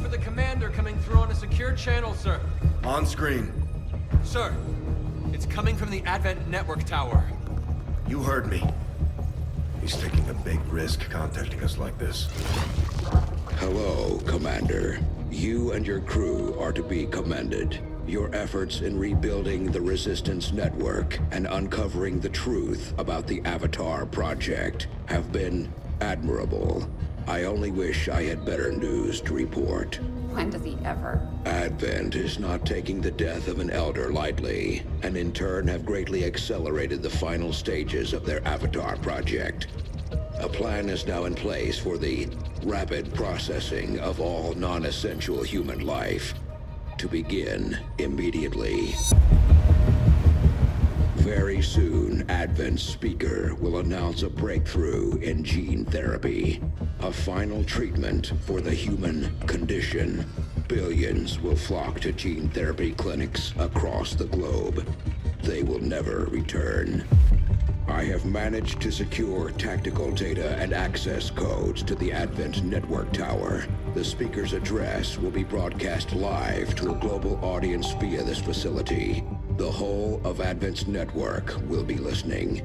for the commander coming through on a secure channel, sir. On screen. Sir, it's coming from the Advent network tower. You heard me. He's taking a big risk contacting us like this. Hello, Commander. You and your crew are to be commended. Your efforts in rebuilding the Resistance network and uncovering the truth about the Avatar project have been admirable. I only wish I had better news to report. When does he ever? Advent is not taking the death of an elder lightly, and in turn have greatly accelerated the final stages of their Avatar project. A plan is now in place for the rapid processing of all non-essential human life, to begin immediately. Very soon, Advent's speaker will announce a breakthrough in gene therapy, a final treatment for the human condition. Billions will flock to gene therapy clinics across the globe. They will never return. I have managed to secure tactical data and access codes to the Advent network tower. The speaker's address will be broadcast live to a global audience via this facility. The whole of Advent's network will be listening.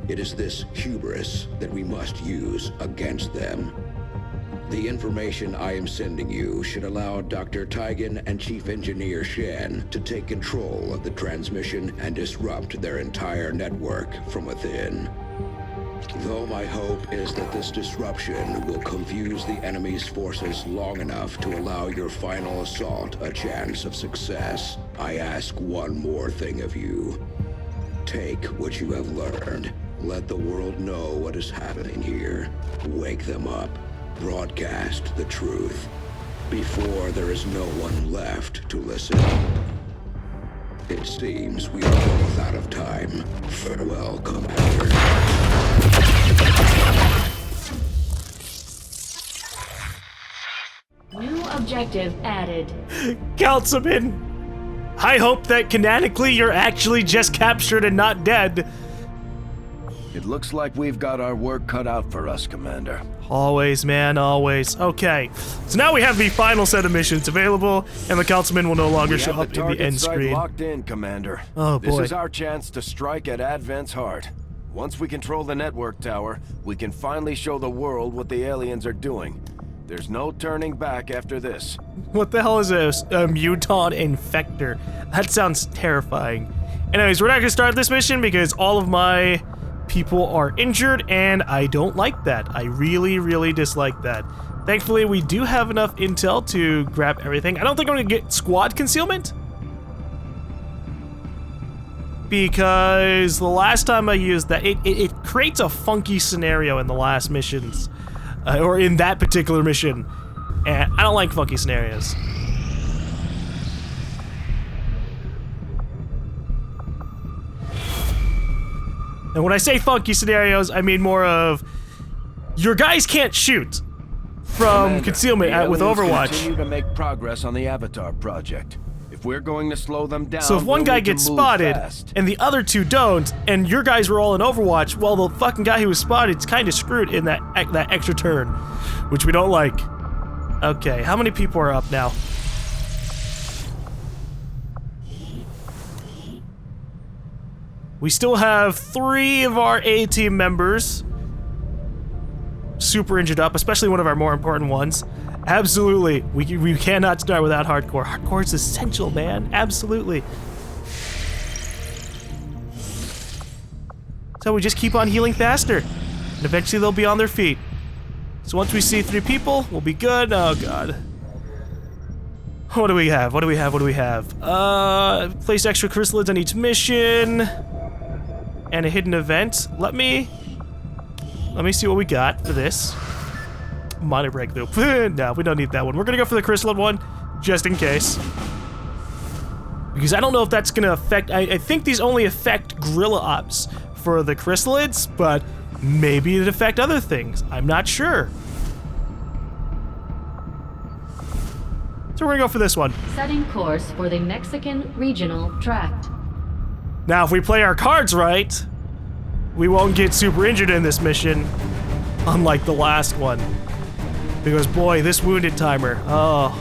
It is this hubris that we must use against them. The information I am sending you should allow Dr. Taigen and Chief Engineer Shen to take control of the transmission and disrupt their entire network from within. Though my hope is that this disruption will confuse the enemy's forces long enough to allow your final assault a chance of success, I ask one more thing of you. Take what you have learned. Let the world know what is happening here. Wake them up. Broadcast the truth before there is no one left to listen. It seems we are both out of time. Farewell, Commander. New objective added. Councilman, I hope that canonically you're actually just captured and not dead. It looks like we've got our work cut out for us, Commander. Always, man, always. Okay, so now we have the final set of missions available, and the Councilman will no longer show up in the end screen. Locked in, Commander. Oh boy. This is our chance to strike at Advent's heart. Once we control the network tower, we can finally show the world what the aliens are doing. There's no turning back after this. What the hell is a mutant infector? That sounds terrifying. Anyways, we're not gonna start this mission because all of my people are injured, and I don't like that. I really, really dislike that. Thankfully, we do have enough intel to grab everything. I don't think I'm gonna get squad concealment, because the last time I used that, it creates a funky scenario in the last missions, or in that particular mission, and I don't like funky scenarios. And when I say funky scenarios, I mean more of your guys can't shoot from Commander, concealment with Overwatch. Continue to make progress on the Avatar project. If we're going to slow them down, So if one guy gets spotted and the other two don't, and your guys were all in Overwatch, well, the fucking guy who was spotted is kind of screwed in that extra turn, which we don't like. Okay, how many people are up now? We still have 3 of our A-team members super injured up, especially one of our more important ones. Absolutely, we cannot start without hardcore. Hardcore is essential, man. Absolutely. So we just keep on healing faster, and eventually they'll be on their feet. So once we see 3 people, we'll be good. Oh god. What do we have? What do we have? What do we have? Place extra chrysalids on each mission. And a hidden event. Let me see what we got for this. Minor breakthrough. No, we don't need that one. We're gonna go for the chrysalid one, just in case. Because I don't know if that's gonna affect, I think these only affect gorilla ops for the chrysalids, but maybe it affect other things. I'm not sure. So we're gonna go for this one. Setting course for the Mexican Regional Tract. Now, if we play our cards right, we won't get super injured in this mission, unlike the last one. Because boy, this wounded timer, oh.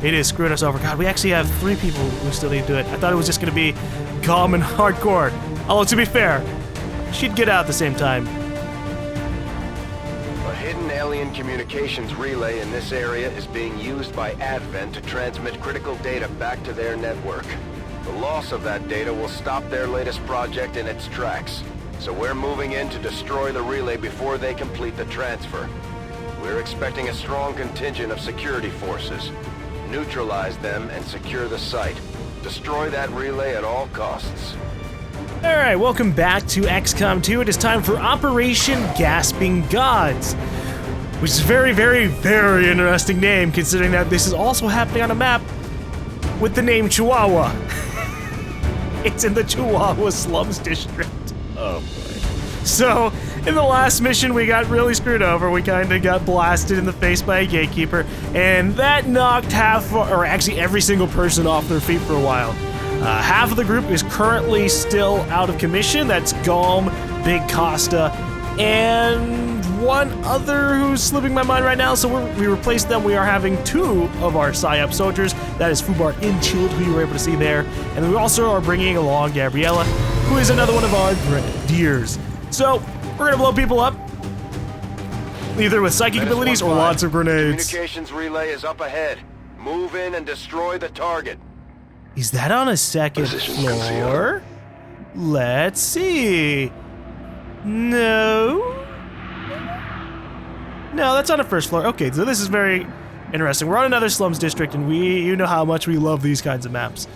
It is screwing us over. God, we actually have 3 people who still need to do it. I thought it was just going to be GaLm and Hardcore. Although, to be fair, she'd get out at the same time. A hidden alien communications relay in this area is being used by Advent to transmit critical data back to their network. The loss of that data will stop their latest project in its tracks. So we're moving in to destroy the relay before they complete the transfer. We're expecting a strong contingent of security forces. Neutralize them and secure the site. Destroy that relay at all costs. Alright, welcome back to XCOM 2. It is time for Operation Gasping Gods, which is a very, very, very interesting name, considering that this is also happening on a map with the name Chihuahua. It's in the Chihuahua Slums District. Oh boy. So, in the last mission, we got really screwed over. We kind of got blasted in the face by a gatekeeper, and that knocked actually every single person off their feet for a while. Half of the group is currently still out of commission. That's GaLm, Big Costa, and one other who's slipping my mind right now. So we replaced them. We are having 2 of our PSYOP soldiers. That is Fubar Inchild, who you were able to see there. And we also are bringing along Gabriella, who is another one of our grenadiers. So we're gonna blow people up, either with psychic abilities or lots of grenades. Communications relay is up ahead. Move in and destroy the target. Is that on a second floor? Let's see. No, that's on a first floor. Okay, so this is very interesting. We're on another slums district, and you know how much we love these kinds of maps.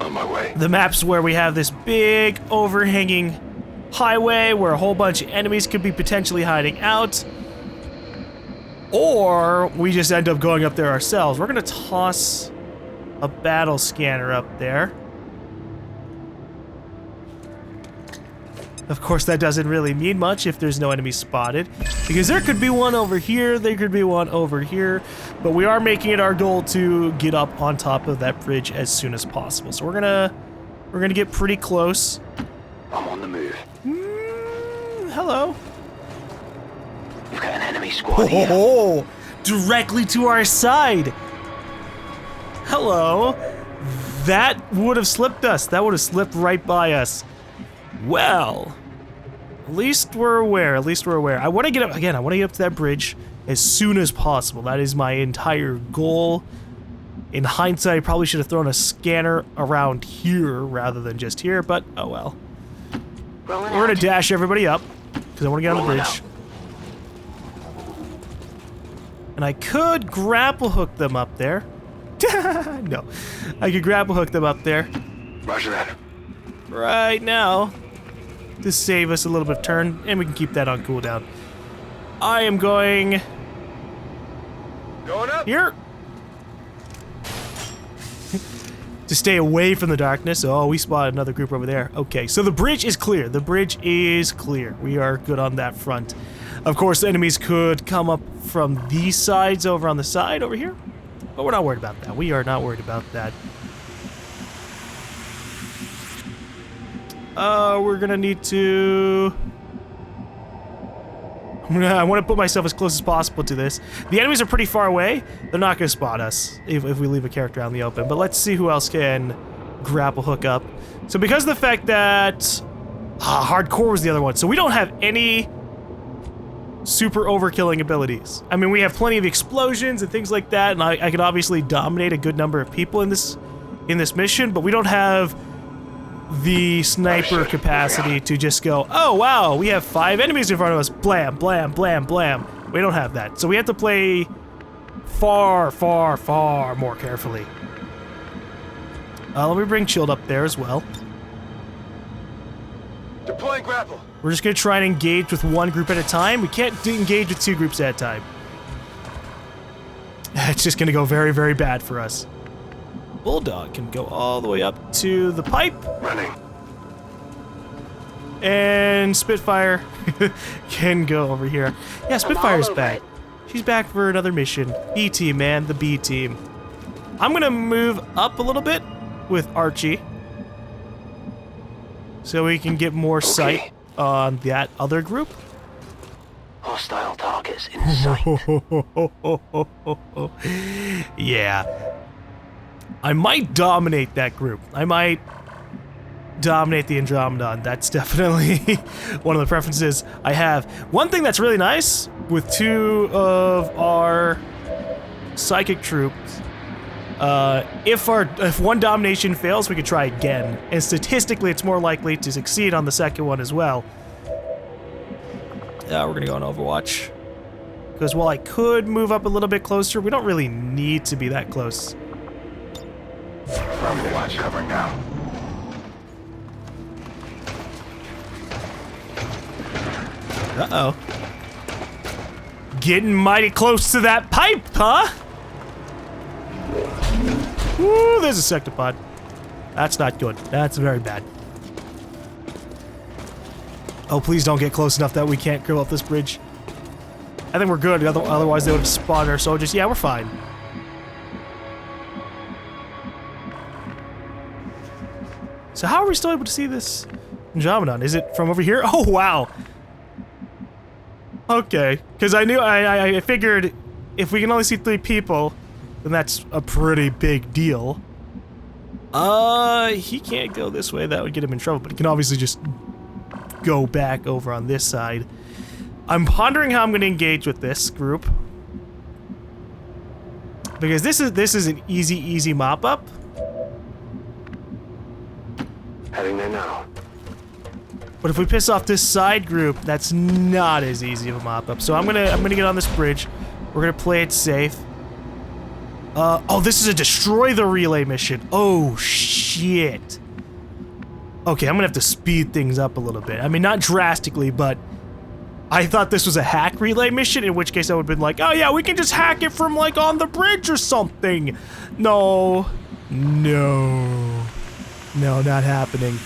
On my way. The maps where we have this big overhanging highway where a whole bunch of enemies could be potentially hiding out, or we just end up going up there ourselves. We're gonna toss a battle scanner up there. Of course, that doesn't really mean much if there's no enemies spotted, because there could be one over here, there could be one over here, but we are making it our goal to get up on top of that bridge as soon as possible. So we're gonna get pretty close. I'm on the move. Hello. We've got an enemy squad here. Oh, directly to our side. Hello. That would have slipped us. That would have slipped right by us. Well, at least we're aware. At least we're aware. I want to get up again. I want to get up to that bridge as soon as possible. That is my entire goal. In hindsight, I probably should have thrown a scanner around here rather than just here, but oh well. We're gonna dash everybody up because I want to get on the bridge. And I could grapple hook them up there. No, I could grapple hook them up there. Roger that. Right now, to save us a little bit of turn, and we can keep that on cooldown. I am going up here to stay away from the darkness. Oh, we spotted another group over there. Okay, so the bridge is clear. The bridge is clear. We are good on that front. Of course, enemies could come up from these sides over on the side over here, but we're not worried about that. We are not worried about that. We're gonna need to... I want to put myself as close as possible to this. The enemies are pretty far away. They're not gonna spot us if we leave a character out in the open, but let's see who else can grapple hook up. So because of the fact that... Hardcore was the other one, so we don't have any super overkilling abilities. I mean, we have plenty of explosions and things like that, and I could obviously dominate a good number of people in this mission, but we don't have the sniper capacity to just go, oh wow, we have 5 enemies in front of us, blam, blam, blam, blam. We don't have that. So we have to play far, far, far more carefully. Let me bring Chilled up there as well. Deploying grapple. We're just gonna try and engage with one group at a time. We can't engage with 2 groups at a time. It's just gonna go very, very bad for us. Bulldog can go all the way up to the pipe. Running. And Spitfire can go over here. Yeah, Spitfire's back. She's back for another mission. B team, man, the B team. I'm gonna move up a little bit with Archie, so we can get more sight on that other group. Hostile targets in sight. Yeah. I might dominate that group. I might dominate the Andromedon. That's definitely one of the preferences I have. One thing that's really nice with 2 of our psychic troops, if one domination fails, we could try again. And statistically, it's more likely to succeed on the second one as well. Yeah, we're gonna go on Overwatch. Because while I could move up a little bit closer, we don't really need to be that close. Overwatch covering now. Uh-oh. Getting mighty close to that pipe, huh? Ooh, there's a sectopod. That's not good. That's very bad. Oh, please don't get close enough that we can't go up this bridge. I think we're good, otherwise they would have spotted our soldiers. Yeah, we're fine. So how are we still able to see this Andromedon? Is it from over here? Oh, wow. Okay, because I figured if we can only see 3 people, then that's a pretty big deal. He can't go this way. That would get him in trouble, but he can obviously just go back over on this side. I'm pondering how I'm going to engage with this group. Because this is an easy mop-up. Heading there now. But if we piss off this side group, that's not as easy of a mop-up. So I'm gonna get on this bridge. We're gonna play it safe. Oh, this is a destroy the relay mission. Oh, shit. Okay, I'm gonna have to speed things up a little bit. I mean, not drastically, but I thought this was a hack relay mission, in which case I would have been like, oh yeah, we can just hack it from, like, on the bridge or something. No. No. No, not happening.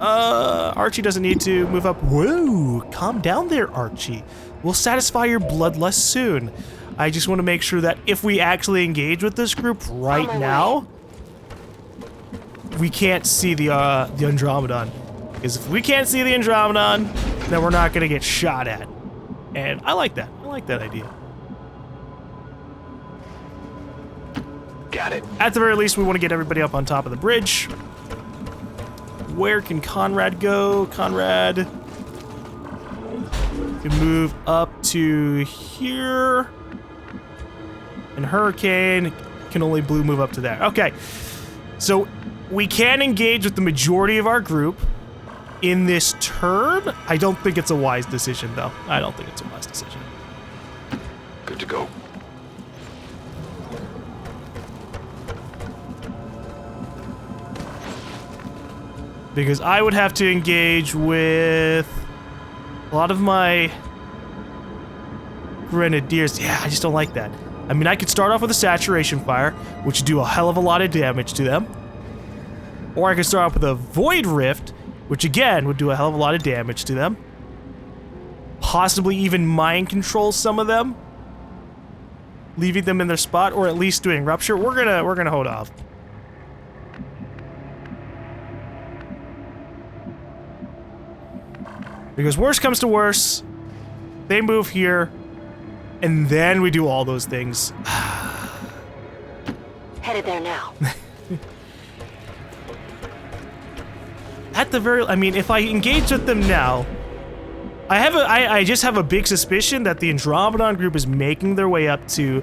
Archie doesn't need to move up. Whoa, calm down there, Archie. We'll satisfy your bloodlust soon. I just want to make sure that if we actually engage with this group right now, we can't see the Andromedon. Because if we can't see the Andromedon, then we're not going to get shot at. And I like that. I like that idea. Got it. At the very least, we want to get everybody up on top of the bridge. Where can Conrad go? Conrad can move up to here. And Hurricane can only blue move up to there. Okay. So we can engage with the majority of our group in this turn. I don't think it's a wise decision, though. I don't think it's a wise decision. Good to go. Because I would have to engage with a lot of my grenadiers. Yeah, I just don't like that. I mean, I could start off with a saturation fire, which would do a hell of a lot of damage to them. Or I could start off with a void rift, which again would do a hell of a lot of damage to them. Possibly even mind control some of them, leaving them in their spot, or at least doing rupture. We're gonna hold off. Because worst comes to worst, they move here, and then we do all those things. Headed there now. At the very, I mean, if I engage with them now, I just have a big suspicion that the Andromedon group is making their way up to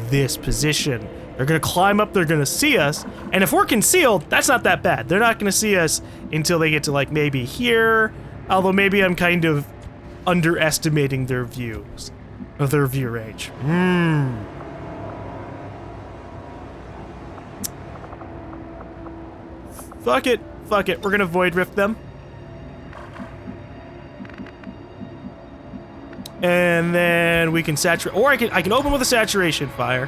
this position. They're gonna climb up, they're gonna see us, and if we're concealed, that's not that bad. They're not gonna see us until they get to, like, maybe here. Although maybe I'm kind of underestimating their views, or their view range. Fuck it. Fuck it. We're gonna void rift them. And then we can saturate, or I can open with a saturation fire,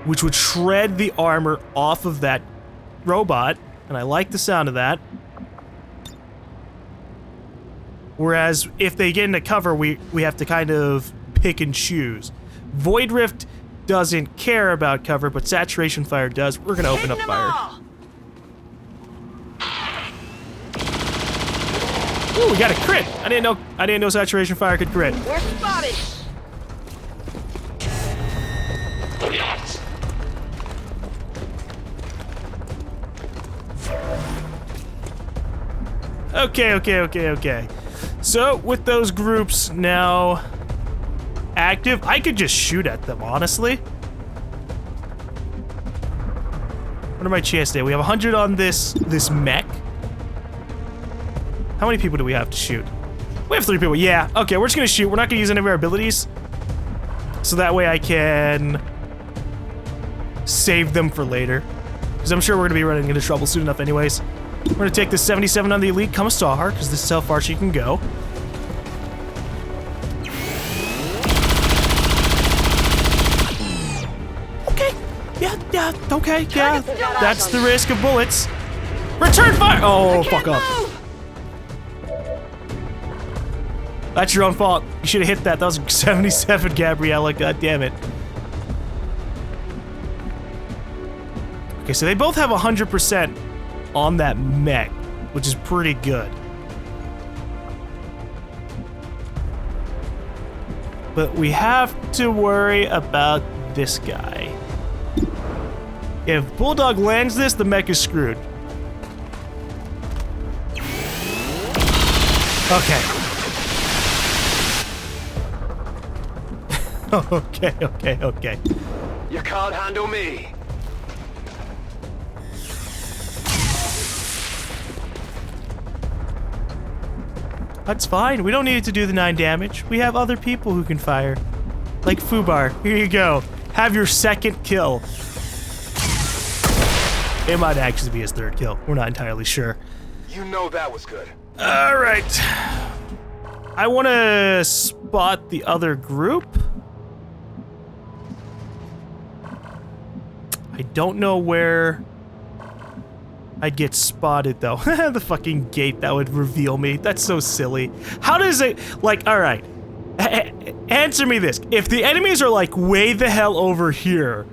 which would shred the armor off of that robot, and I like the sound of that. Whereas if they get into cover, we have to kind of pick and choose. Void Rift doesn't care about cover, but Saturation Fire does. We're gonna open up fire. Ooh, we got a crit! I didn't know Saturation Fire could crit. We're spotted. Okay. So, with those groups now active, I could just shoot at them, honestly. What are my chances today? We have 100 on this mech. How many people do we have to shoot? We have 3 people. Yeah, okay, we're just gonna shoot. We're not gonna use any of our abilities. So that way I can save them for later. Because I'm sure we're gonna be running into trouble soon enough anyways. We're gonna take the 77 on the Elite Commissar, because this is how far she can go. Okay, yeah, okay, yeah. That's the risk of bullets. Return fire! Oh, fuck off. That's your own fault. You should have hit that. That was 77, Gabriella. God damn it. Okay, so they both have 100% on that mech, which is pretty good. But we have to worry about this guy. If Bulldog lands this, the mech is screwed. Okay. Okay. You can't handle me. That's fine. We don't need it to do the 9 damage. We have other people who can fire. Like Fubar. Here you go. Have your second kill. It might actually be his 3rd kill. We're not entirely sure. You know that was good. Alright. I want to spot the other group. I don't know where I'd get spotted, though. The fucking gate that would reveal me. That's so silly. How does it... Like, alright. Answer me this. If the enemies are, like, way the hell over here,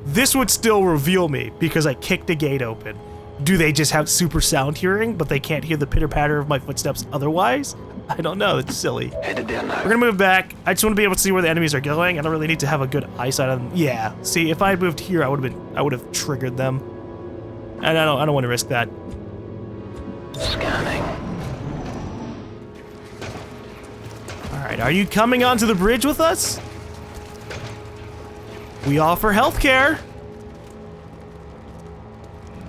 this would still reveal me because I kicked the gate open. Do they just have super sound hearing, but they can't hear the pitter-patter of my footsteps otherwise? I don't know. It's silly. Headed there now. We're gonna move back. I just want to be able to see where the enemies are going. I don't really need to have a good eyesight on them. Yeah. See, if I had moved here, I would have triggered them. And I don't want to risk that. Scanning. All right, are you coming onto the bridge with us? We offer healthcare.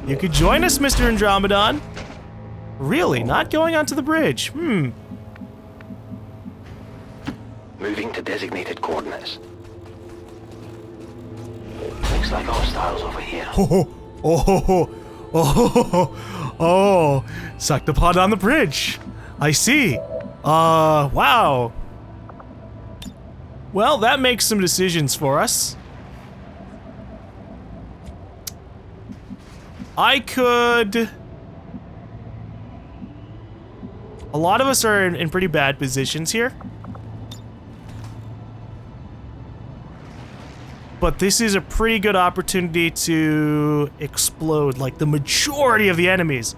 You could join us, Mr. Andromedon. Really? Not going onto the bridge? Moving to designated coordinates. Looks like hostiles over here. Oh, sucked the pod on the bridge. I see. Wow. Well, that makes some decisions for us. I could... A lot of us are in pretty bad positions here. But this is a pretty good opportunity to explode, like, the majority of the enemies.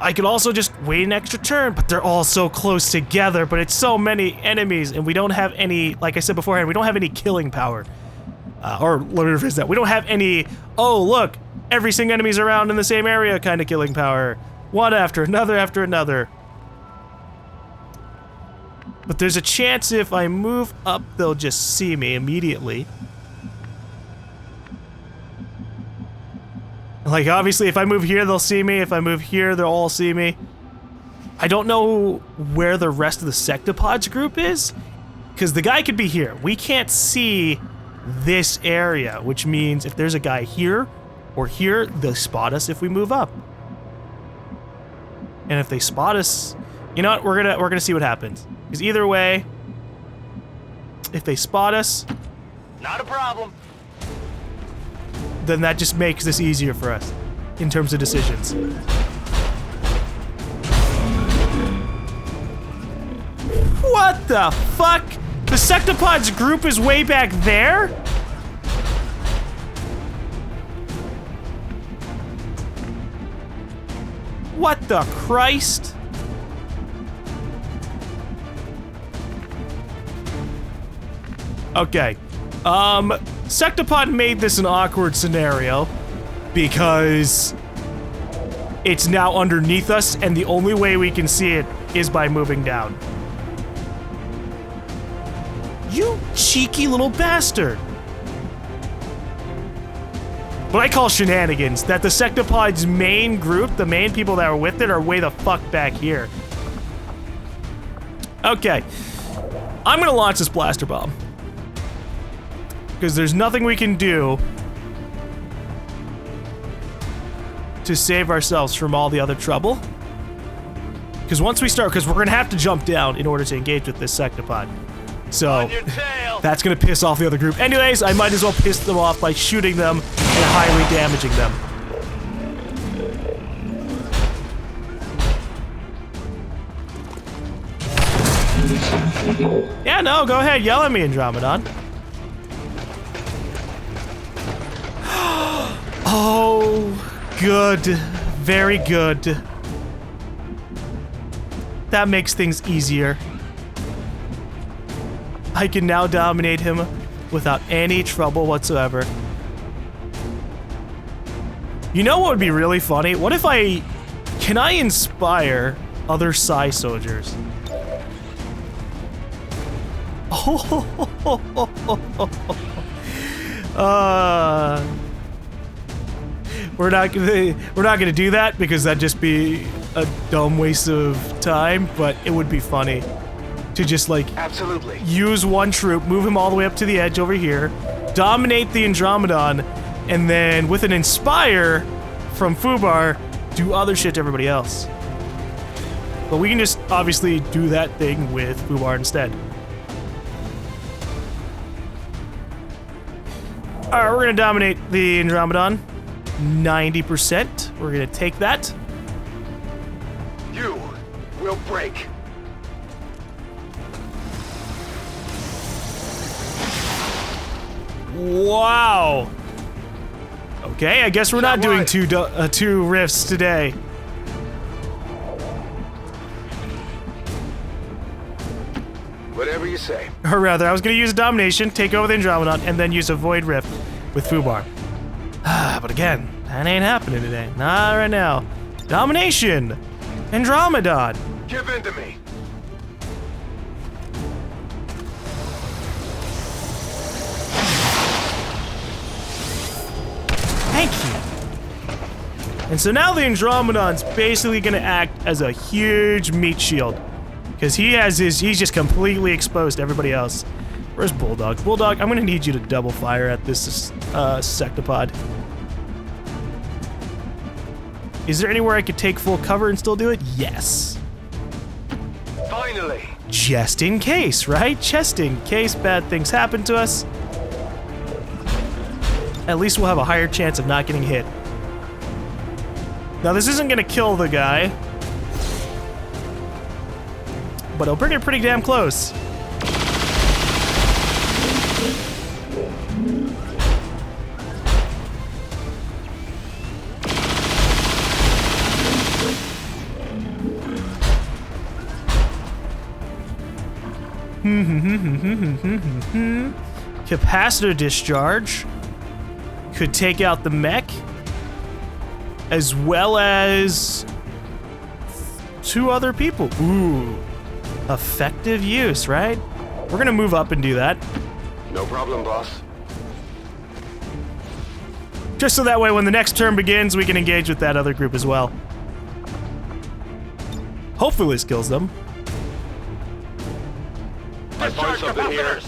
I could also just wait an extra turn, but they're all so close together, but it's so many enemies, and we don't have any, like I said beforehand, we don't have any killing power. Or let me rephrase that. We don't have any, oh, look, every single enemy's around in the same area kind of killing power. One after another after another. But there's a chance if I move up, they'll just see me immediately. Like, obviously, if I move here, they'll see me. If I move here, they'll all see me. I don't know where the rest of the Sectopods group is, because the guy could be here. We can't see this area, which means if there's a guy here or here, they'll spot us if we move up. And if they spot us, you know what? We're gonna see what happens. Because either way, if they spot us, Not a problem. then that just makes this easier for us in terms of decisions. What the fuck? The Sectopods group is way back there? What the Christ? Okay. Sectopod made this an awkward scenario because it's now underneath us, and the only way we can see it is by moving down. You cheeky little bastard. What I call shenanigans, that the Sectopod's main group, the main people that are with it, are way the fuck back here. Okay. I'm gonna launch this blaster bomb. Because there's nothing we can do to save ourselves from all the other trouble. Because once we start, because we're gonna have to jump down in order to engage with this Sectopod. So, that's gonna piss off the other group. Anyways, I might as well piss them off by shooting them and highly damaging them. Yeah, no, go ahead, yell at me, Andromedon. Oh, good. Very good. That makes things easier. I can now dominate him without any trouble whatsoever. You know what would be really funny? What if can I inspire other Psi soldiers? We're not gonna do that because that'd just be a dumb waste of time, but it would be funny to just like absolutely use one troop, move him all the way up to the edge over here, dominate the Andromedon, and then with an Inspire from Fubar, do other shit to everybody else. But we can just obviously do that thing with Fubar instead. Alright, we're gonna dominate the Andromedon. 90%. We're gonna take that. You will break. Wow. Okay, I guess we're not doing two rifts today. Whatever you say. Or rather, I was gonna use a domination, take over the Andromedon, and then use a void rift with Fubar. But again, that ain't happening today. Not right now. Domination! Andromedon! Give in to me. Thank you. And so now the Andromedon's basically gonna act as a huge meat shield. Because he's just completely exposed to everybody else. Where's Bulldog? Bulldog, I'm gonna need you to double fire at this Sectopod. Is there anywhere I could take full cover and still do it? Yes. Finally. Just in case, right? Just in case bad things happen to us. At least we'll have a higher chance of not getting hit. Now this isn't gonna kill the guy, but it'll bring it pretty damn close. Capacitor discharge could take out the mech, as well as 2 other people. Ooh, effective use, right? We're gonna move up and do that. No problem, boss. Just so that way when the next turn begins, we can engage with that other group as well. Hopefully this kills them. I find something here.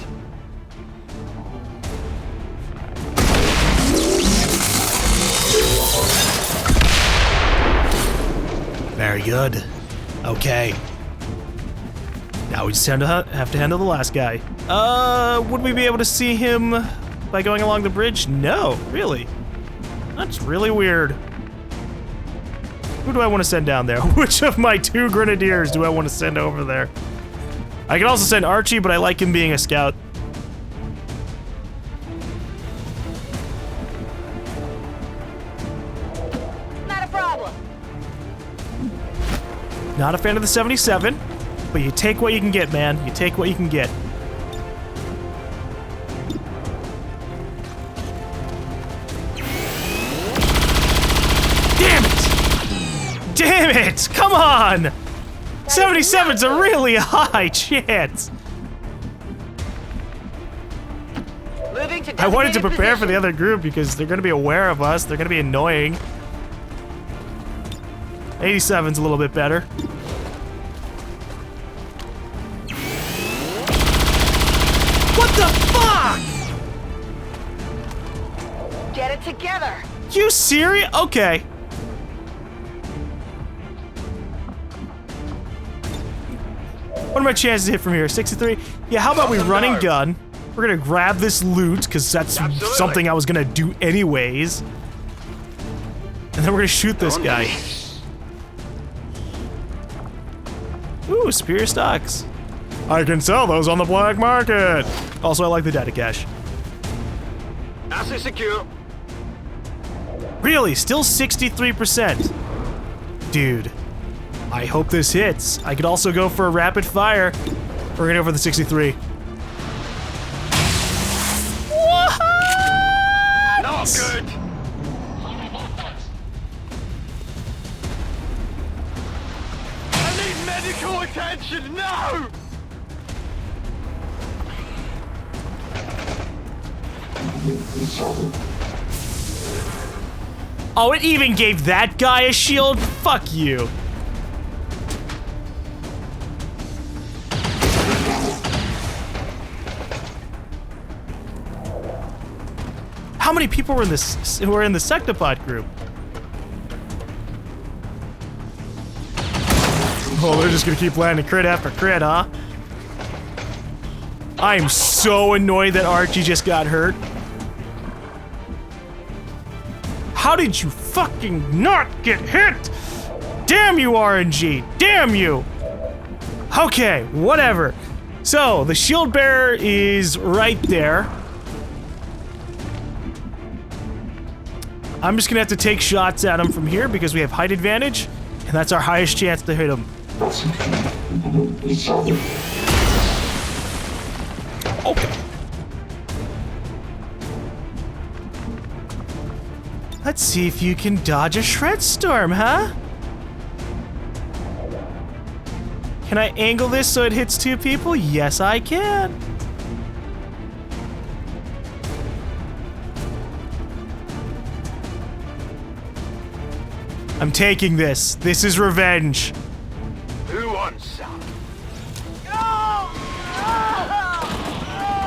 Very good. Okay. Now we just have to handle the last guy. Would we be able to see him by going along the bridge? No, really. That's really weird. Who do I want to send down there? Which of my 2 grenadiers do I want to send over there? I can also send Archie, but I like him being a scout. Not a problem. Not a fan of the 77, but you take what you can get, man. You take what you can get. Damn it! Damn it! Come on! 77's a really high chance. Moving to I wanted to designated prepare for the position. other group because they're gonna be aware of us. They're gonna be annoying. 87's a little bit better. What the fuck? Get it together. You serious? Okay. What are my chances to hit from here? 63? Yeah, how about we run and gun? We're gonna grab this loot, because that's something I was gonna do anyways. And then we're gonna shoot this guy. Ooh, superior stocks. I can sell those on the black market. Also, I like the data cache. Asset secure. Really? Still 63%? Dude, I hope this hits. I could also go for a rapid fire. We're gonna go for the 63. What? Not good. I need medical attention. No. Oh, it even gave that guy a shield? Fuck you. How many people were in this who were in the Sectopod group? Oh, they're just gonna keep landing crit after crit, huh? I am so annoyed that Archie just got hurt. How did you fucking not get hit? Damn you, RNG! Damn you! Okay, whatever. So, the shield bearer is right there. I'm just gonna have to take shots at him from here because we have height advantage, and that's our highest chance to hit him. Okay. Let's see if you can dodge a shred storm, huh? Can I angle this so it hits two people? Yes, I can. I'm taking this. This is revenge. Who wants some?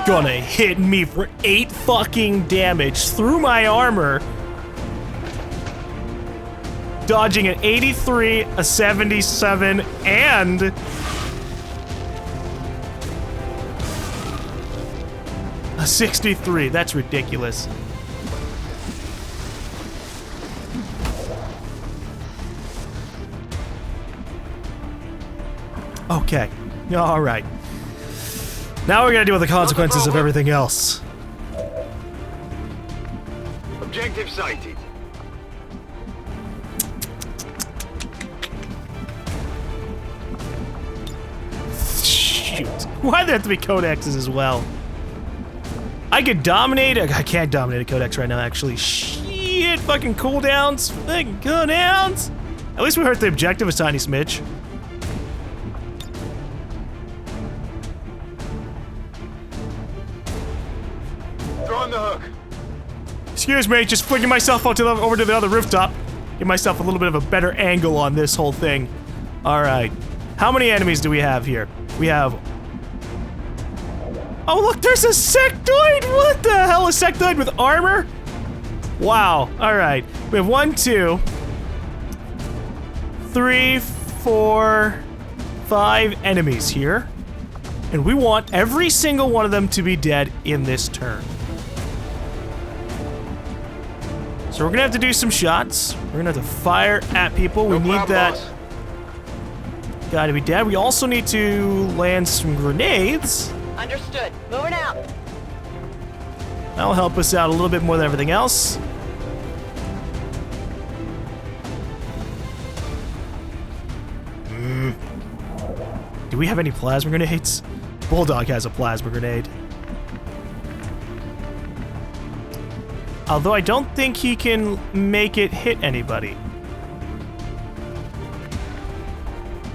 Gonna hit me for 8 fucking damage through my armor. Dodging an 83, a 77, and a 63. That's ridiculous. Okay. All right. Now we're gonna deal with the consequences of everything else. Objective sighted. Shoot. Why'd there have to be codexes as well? I could dominate. I can't dominate a codex right now, actually. Shit. Fucking cooldowns. Fucking cooldowns. At least we hurt the objective a tiny smidge. Throwing the hook. Excuse me, just flicking myself out to over to the other rooftop. Give myself a little bit of a better angle on this whole thing. All right. How many enemies do we have here? We have... Oh, look, there's a sectoid! What the hell? A sectoid with armor? Wow. All right. We have 1, 2, 3, 4, 5 enemies here. And we want every single one of them to be dead in this turn. So we're gonna have to do some shots. We're gonna have to fire at people. We need that guy to be dead. We also need to land some grenades. Understood. Moving out. That'll help us out a little bit more than everything else. Do we have any plasma grenades? Bulldog has a plasma grenade. Although I don't think he can make it hit anybody.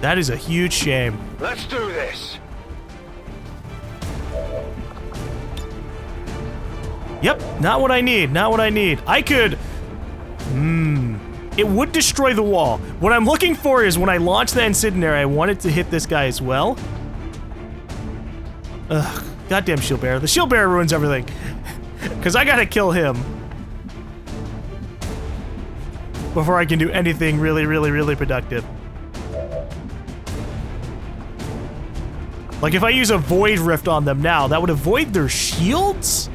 That is a huge shame. Let's do this. Yep, not what I need, not what I need. I could... It would destroy the wall. What I'm looking for is when I launch the incendiary, I want it to hit this guy as well. Ugh, goddamn shield bearer. The shield bearer ruins everything. Because I gotta kill him before I can do anything really productive. Like if I use a void rift on them now, that would avoid their shields?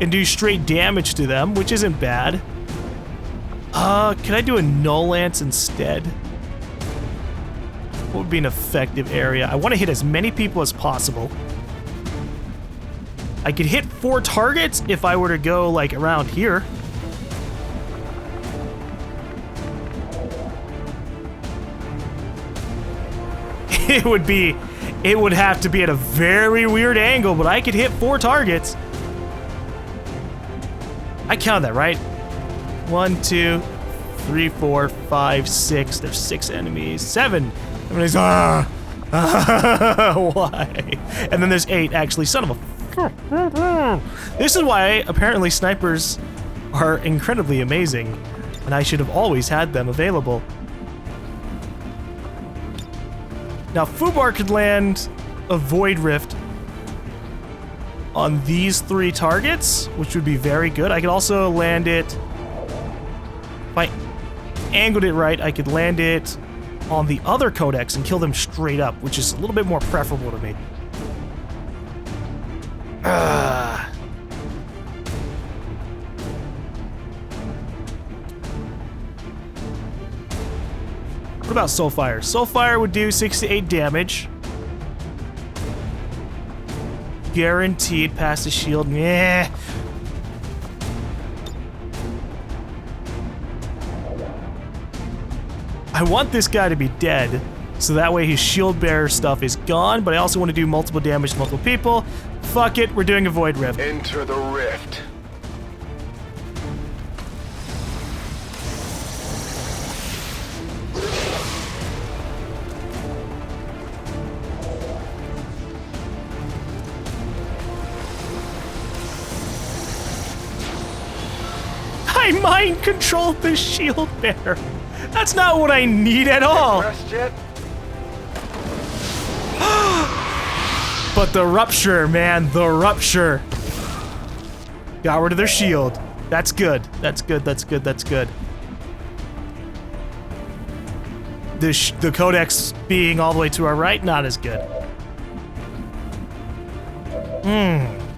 And do straight damage to them, which isn't bad. Can I do a null lance instead? What would be an effective area? I want to hit as many people as possible. I could hit 4 targets if I were to go like around here. It would have to be at a very weird angle, but I could hit 4 targets. I counted that, right? 1, 2, 3, 4, 5, 6. There's 6 enemies. 7. Everybody's why? And then there's 8, actually. Son of a... This is why, apparently, snipers are incredibly amazing. And I should have always had them available. Now, Fubar could land a Void Rift on these 3 targets, which would be very good. I could also land it... If I angled it right, I could land it on the other codex and kill them straight up, which is a little bit more preferable to me. What about Soulfire? Soulfire would do 6 to 8 damage. Guaranteed past the shield. Meh. I want this guy to be dead, so that way his shield bearer stuff is gone, but I also want to do multiple damage to multiple people. Fuck it, we're doing a Void Rift. Enter the rift. I mind controlled the shield bearer. That's not what I need at all. But the rupture, man, the rupture. Got rid of their shield. That's good. That's good. That's good. That's good. The codex being all the way to our right, not as good.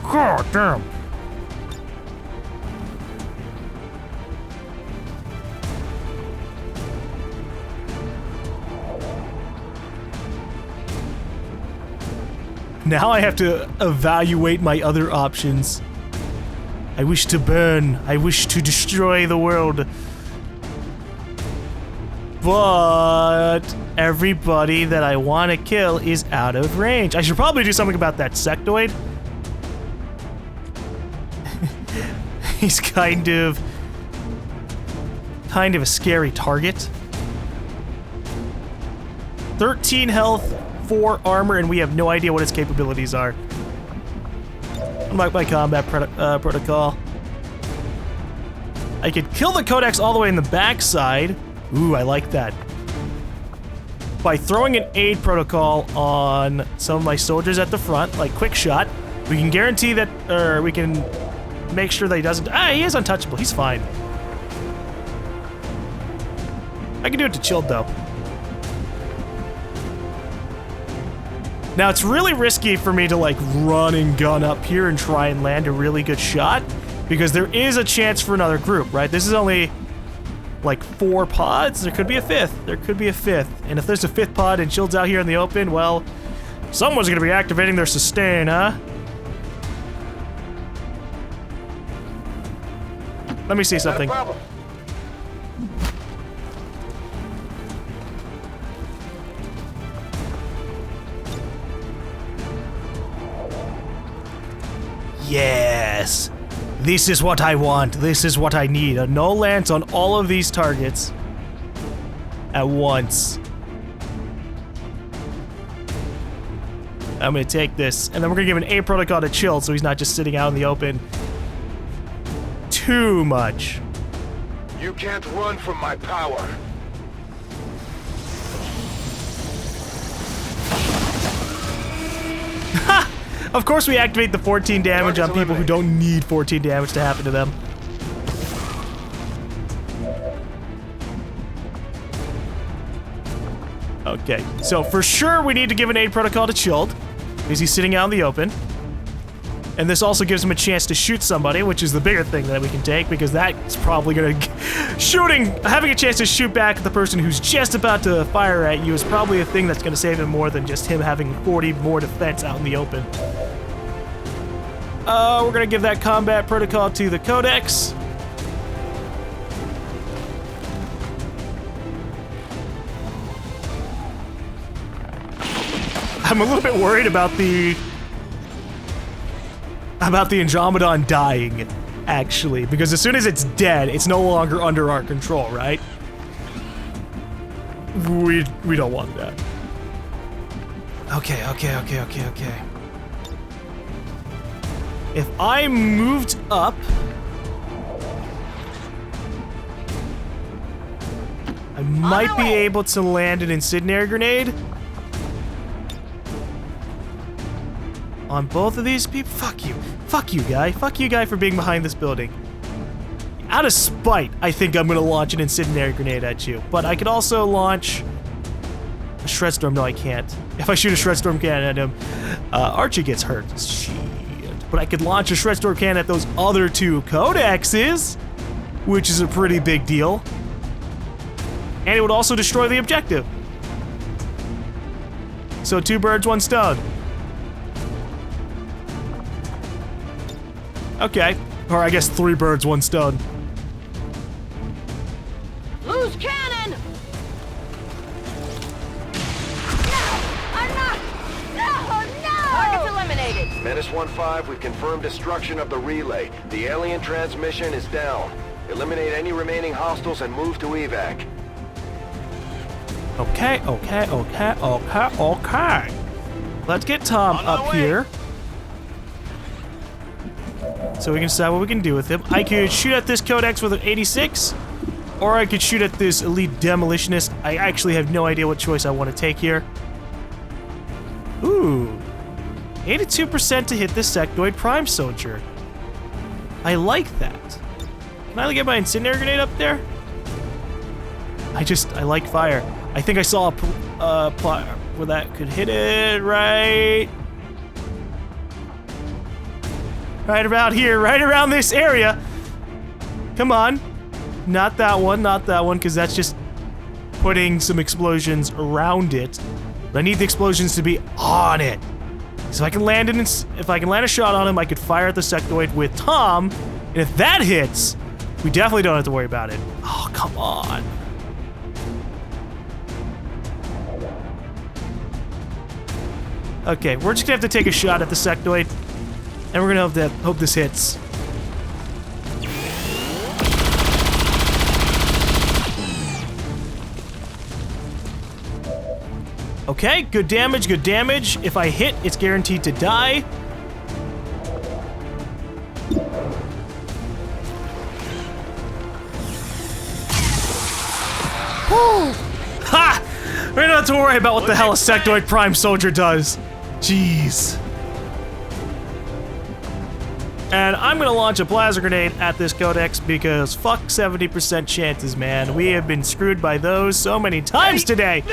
God damn. Now I have to evaluate my other options. I wish to burn. I wish to destroy the world. But everybody that I want to kill is out of range. I should probably do something about that sectoid. He's kind of a scary target. 13 health, 4 armor, and we have no idea what its capabilities are. Unlike my combat protocol. I could kill the codex all the way in the backside. Ooh, I like that. By throwing an aid protocol on some of my soldiers at the front, like quick shot, we can guarantee that, or we can make sure that he doesn't. He is untouchable. He's fine. I can do it to Chilled though. Now, it's really risky for me to, like, run and gun up here and try and land a really good shot, because there is a chance for another group, right? This is only, like, 4 pods. There could be a 5th. There could be a 5th. And if there's a 5th pod and Chilled's out here in the open, well, someone's gonna be activating their sustain, huh? Let me see something. Yes! This is what I want. This is what I need. A null lance on all of these targets. at once. I'm gonna take this, and then we're gonna give an A protocol to chill so he's not just sitting out in the open too much. You can't run from my power. Of course we activate the 14 damage on people who don't need 14 damage to happen to them. Okay, so for sure we need to give an aid protocol to Chilled, because he's sitting out in the open. And this also gives him a chance to shoot somebody, which is the bigger thing that we can take, because that's probably gonna... having a chance to shoot back at the person who's just about to fire at you is probably a thing that's gonna save him more than just him having 40 more defense out in the open. We're gonna give that combat protocol to the Codex. I'm a little bit worried about the Andromedon dying, actually, because as soon as it's dead, it's no longer under our control, right? We don't want that. Okay. If I moved up, I might be able to land an incendiary grenade on both of these people. Fuck you. Fuck you, guy. Fuck you, guy, for being behind this building. Out of spite, I think I'm gonna launch an incendiary grenade at you. But I could also launch a Shred Storm. No, I can't. If I shoot a Shred Storm cannon at him, Archie gets hurt. Shit. But I could launch a Shred Storm cannon at those other two Codexes, which is a pretty big deal. And it would also destroy the objective. So 2 birds, 1 stone. Okay. Or I guess 3 birds, 1 stone. Lose cannon! No! I'm not! No! Target's eliminated! Menace 1-5, we've confirmed destruction of the relay. The alien transmission is down. Eliminate any remaining hostiles and move to evac. Okay. Let's get Tom up here, so we can decide what we can do with him. I could shoot at this Codex with an 86, or I could shoot at this Elite Demolitionist. I actually have no idea what choice I want to take here. Ooh. 82% to hit this Sectoid Prime Soldier. I like that. Can I get my incendiary grenade up there? I like fire. I think I saw a plot where that could hit it right about here, right around this area. Come on. Not that one, because that's just putting some explosions around it. But I need the explosions to be on it. So if I can land a shot on him, I could fire at the sectoid with Tom, and if that hits, we definitely don't have to worry about it. Oh, come on. Okay, we're just gonna have to take a shot at the sectoid, and we're gonna hope this hits. Okay, good damage, good damage. If I hit, it's guaranteed to die. Woo! Ha! We don't have to worry about what the hell a Sectoid Prime Soldier does. Jeez. And I'm gonna launch a plasma grenade at this Codex because fuck 70% chances, man. We have been screwed by those so many times today.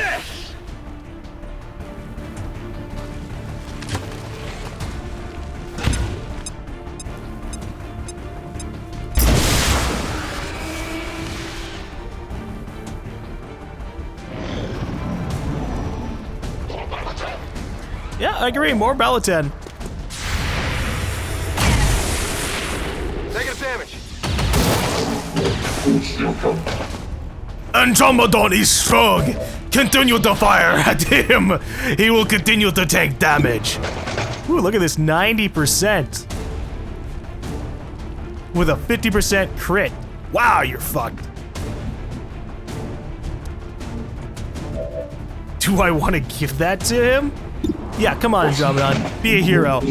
Yeah, I agree. More Balaten. Negative damage. Andromedon is strong. Continue to fire at him. He will continue to take damage. Ooh, look at this, 90%. With a 50% crit. Wow, you're fucked. Do I want to give that to him? Yeah, come on, Andromedon. Be a hero.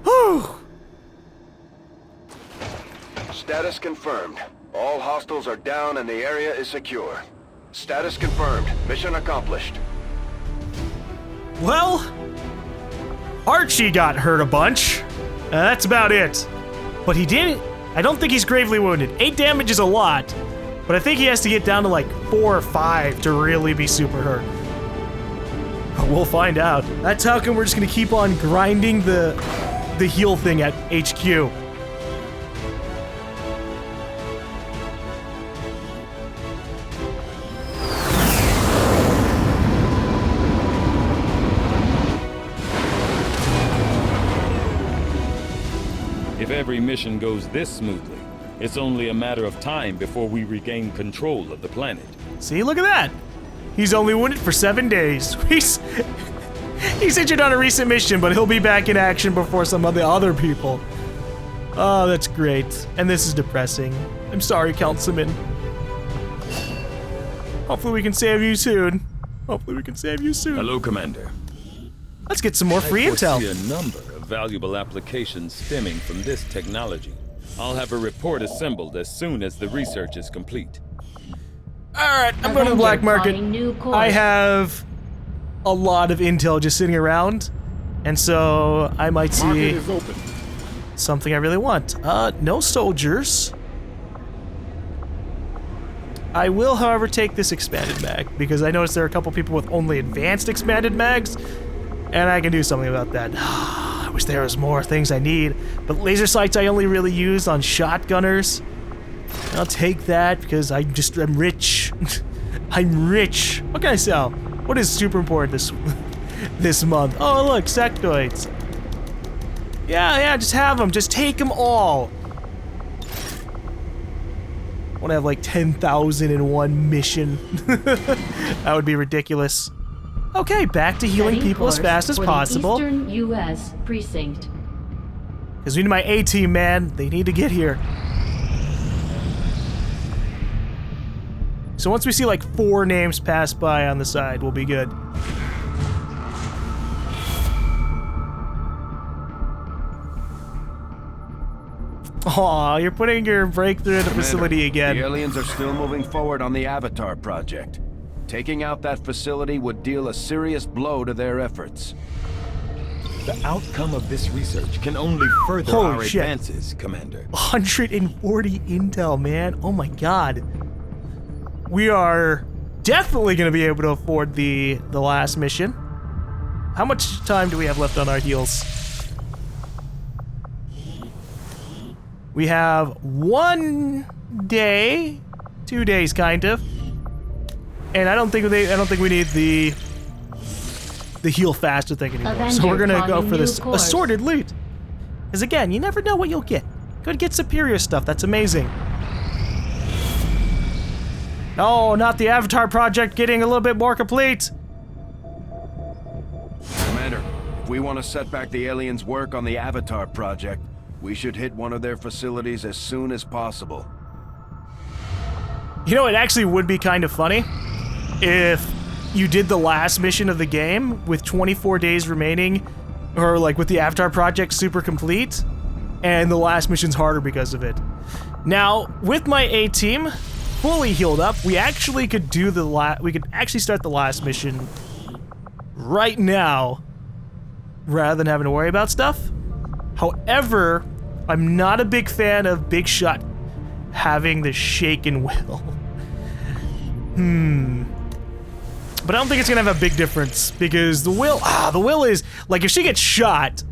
Whew. Status confirmed. All hostiles are down and the area is secure. Status confirmed. Mission accomplished. Well, Archie got hurt a bunch. That's about it. But he didn't. I don't think he's gravely wounded. 8 damage is a lot, but I think he has to get down to like 4 or 5 to really be super hurt. But we'll find out. That's how come we're just gonna keep on grinding the heal thing at HQ. If every mission goes this smoothly, it's only a matter of time before we regain control of the planet. See, look at that. He's only wounded for 7 days. He's injured on a recent mission, but he'll be back in action before some of the other people. Oh, that's great. And this is depressing. I'm sorry, Councilman. Hopefully we can save you soon. Hopefully we can save you soon. Hello, Commander. Let's get some more free I intel. foresee a number of valuable applications stemming from this technology. I'll have a report assembled as soon as the research is complete. Alright, I'm going to the black market. plotting new course. I have a lot of intel just sitting around, and so I might see something I really want. No soldiers. I will, however, take this expanded mag, because I noticed there are a couple people with only advanced expanded mags, and I can do something about that. I wish there was more things I need, but laser sights I only really use on shotgunners. I'll take that because I'm rich. I'm rich. What can I sell? What is super important this month? Oh, look, sectoids. Yeah, just have them. Just take them all. I want to have like 10,000 in one mission. That would be ridiculous. Okay, back to healing Setting people as course fast as for the possible. Eastern U.S. precinct. Because we need my A-team, man. They need to get here. So once we see like 4 names pass by on the side, we'll be good. Aw, you're putting your breakthrough in the facility again. The aliens are still moving forward on the Avatar project. Taking out that facility would deal a serious blow to their efforts. The outcome of this research can only further Holy our shit. advances, Commander. 140 intel, man. Oh my god. We are definitely going to be able to afford the last mission. How much time do we have left on our heals? We have 1 day, 2 days, kind of, and I don't think we need the heal faster thing anymore. Avenger So we're gonna go plotting for this new course. assorted loot. Because again, you never know what you'll get. Could get superior stuff. That's amazing. Oh, not the Avatar project getting a little bit more complete. Commander, if we want to set back the aliens' work on the Avatar project, we should hit one of their facilities as soon as possible. You know, it actually would be kind of funny if you did the last mission of the game with 24 days remaining, or like with the Avatar project super complete, and the last mission's harder because of it. Now, with my A-team fully healed up, we actually could do we could actually start the last mission right now rather than having to worry about stuff. However, I'm not a big fan of Big Shot having the shaken will. But I don't think it's gonna have a big difference because the will is like if she gets shot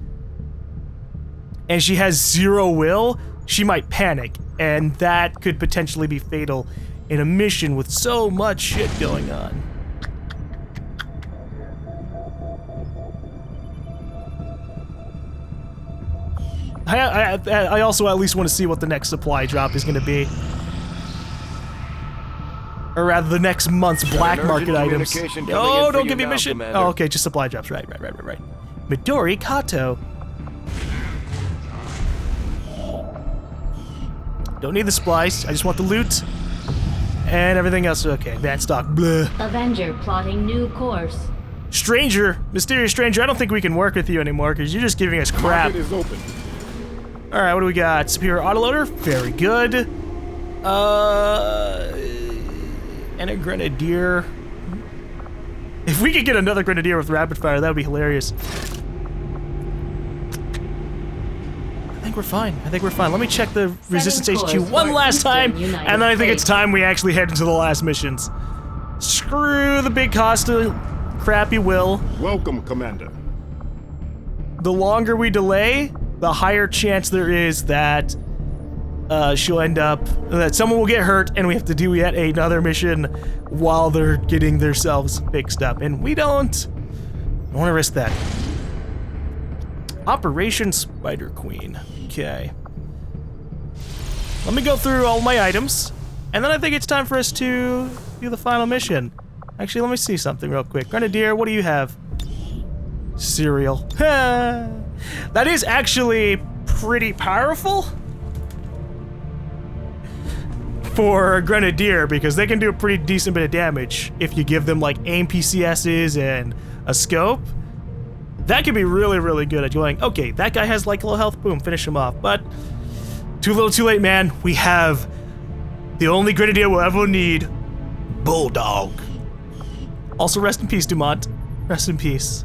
and she has 0 will, she might panic, and that could potentially be fatal in a mission with so much shit going on. I also at least want to see what the next supply drop is going to be. Or rather, the next month's black market items. Oh, don't give me mission. Commander. Oh, okay, just supply drops. Right. Midori Kato. Don't need the splice. I just want the loot. And everything else, okay. Advanced stock, bleh. Avenger plotting new course. Stranger, mysterious stranger, I don't think we can work with you anymore because you're just giving us crap. Market is open. All right, what do we got? Superior autoloader, very good. And a grenadier. If we could get another grenadier with rapid fire, that would be hilarious. I think we're fine. I think we're fine. Let me check the Resistance course HQ one for last time, Eastern United and then I think it's States. time we actually head into the last missions. Screw the big Costa crappy will. Welcome, Commander. The longer we delay, the higher chance there is that she'll end up, that someone will get hurt and we have to do yet another mission while they're getting themselves fixed up. And we don't want to risk that. Operation Spider Queen. Okay. Let me go through all my items, and then I think it's time for us to do the final mission. Actually, let me see something real quick. Grenadier, what do you have? Cereal. That is actually pretty powerful for a Grenadier because they can do a pretty decent bit of damage if you give them like aim PCSs and a scope. That could be really, really good at going, okay, that guy has like low health, boom, finish him off. But too little, too late, man. We have the only Grenadier we'll ever need, Bulldog. Also, rest in peace, Dumont. Rest in peace.